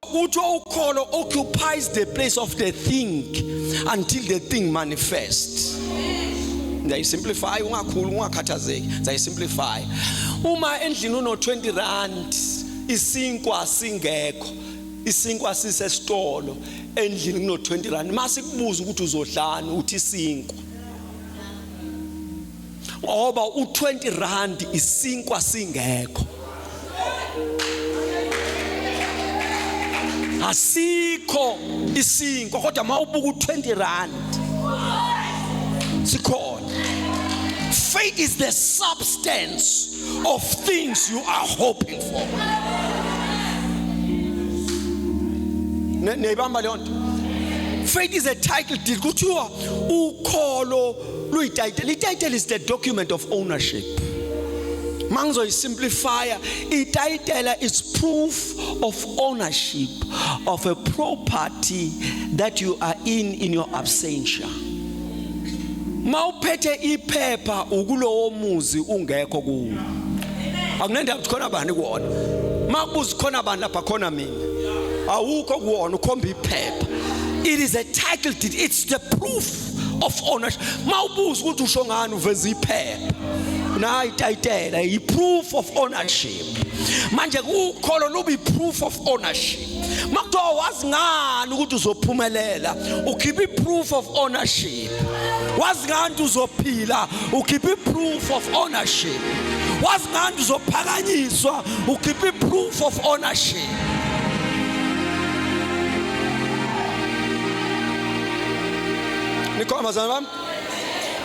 Kuthiwa ukholo occupies the place of the thing until the thing manifests. Simplify, simplify. Uma endlini uno 20 rand, isinkwa singekho, isinkwa sisesitolo, endlini kuno 20 rand, masikubuza ukuthi uzodlana uthi isinkwa. Ngoba u20 rand isinkwa singekho. Asikho isinkwa kodwa mawubuka u20 rand sikhona. Faith is the substance of things you are hoping for. Nebamba lonto. Faith is a title deed. Kuthiwa ukholo luyititle. Title is the document of ownership. Manzo is simplifier. Title is proof of ownership of a property that you are in your absentia. Mawuphethe iphepha ukulowo muzi ungekho kuwo. Akunenda ukuthi khona bani kuona. Makubuza khona bani lapha khona mina. Awukho kuona ukhomba iphepha. It is a title deed. It's the proof of ownership. Mawubuza ukuthi usho ngani uveza iphepha. Na ititle i proof of ownership. Manje ukholo lubi proof of ownership. Makuthiwa wazi ngani ukuthi uzophumelela, ukhipha proof of ownership. Wazi ngani uzophila, ukhipha proof of ownership. Wazi ngani uzophakanyiswa, ukhipha proof of ownership. Nikhona bazana bami?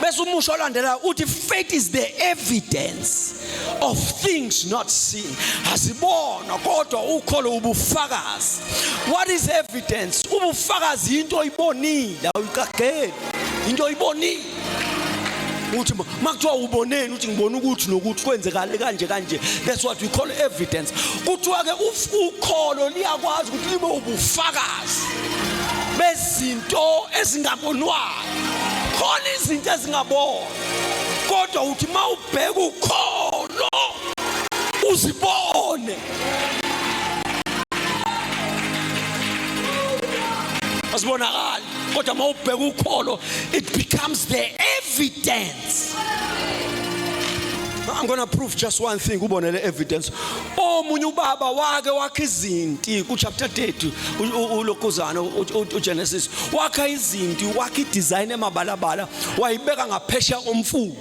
Bese umusho olandela uthi faith is the evidence of things not seen. Asibona kodwa ukholo ubufakazi. What is evidence? Ubufakazi into oyibonile, awuyiqageli. Into oyibonile. Uthi makuthiwa uboneni uthi ngibona ukuthi nokuthi kwenzekale kanje kanje. That's what we call evidence. Kuthiwa ke ukholo liyakwazi ukuthi libe ubufakazi bezinto ezingabonwayo. Khona izinto ezingabonwa kodwa uthi mawubheka ukholo uzibone. Asibonakala kodwa mawubheka ukholo it becomes the evidence. I'm going to prove just one thing. Ubonele evidence. Omunye ubaba wake wakhe izinti ku chapter 30 uLokozana uGenesis wakhe izinti wakhe design emabalabala wayibeka ngaphesha komfula.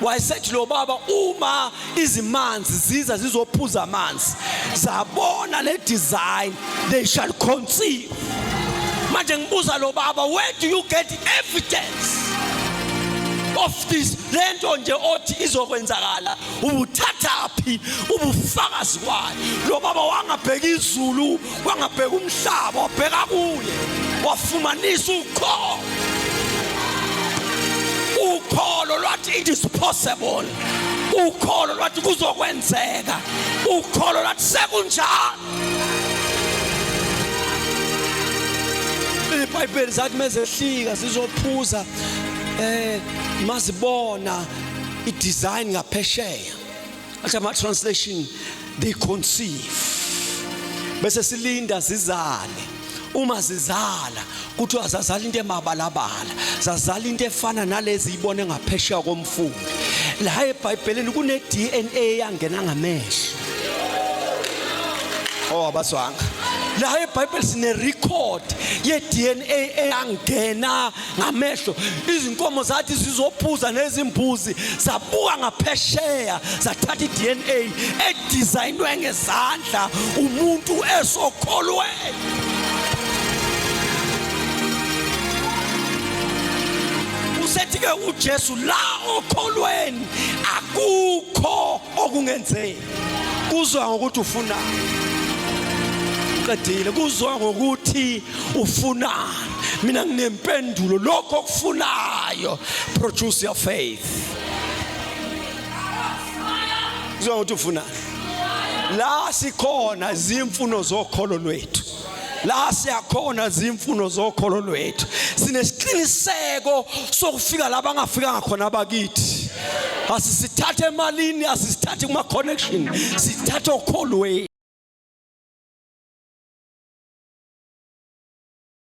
Wayesethi lo baba uma izimanzi ziza zizophuza amanzi zabona le design they shall conceive. Manje ngibuza lo baba, where do you get evidence of this? Lento nje othi izokwenzakala ubuthathaphi ubufakazi kwayo? Lo baba wangabheka izulu, wangabheka umhlaba, wabheka kuye, wafumanisa ukholo lwathi it is possible. Ukholo lwathi kuzokwenzeka. Ukholo lwathi sekunjalo. iBhayibheli zathi mezehlika sizophuza mazibona i-design ngaphesheya. Athi ama translation they conceive. Bese silinda zizale. Uma zizala kuthiwa zazala into emabalabala, zazala into efana nalezi ibone ngaphesheya komfula. La eBhayibhelini kune DNA yangena ngamehlo. Abaswanga. La eBhayibheli sine record ye DNA eyangena ngamehlo. Izinkomo zathi zizophuza nezimbuzi zabuka ngaphesheya zathatha iDNA edesignwe ngezandla umuntu esokholwe. Usethi ke uJesu la okholweni akukho okungenzeki. Kuzwa ngokuthi ufuna qedile, kuzwa ngokuthi ufuna. Mina nginempendulo lokho okufunayo. Produce your faith. Kuzwa ngokuthi ufuna. La sikhona zimfuno zokholo lwethu. La siyakhona zimfuno zokholo lwethu. Sinesiqiniseko sokufika la bangafika ngakhona abakithi. Asisithathe emalini, asisithathe kuma connection, sithathe okholweni.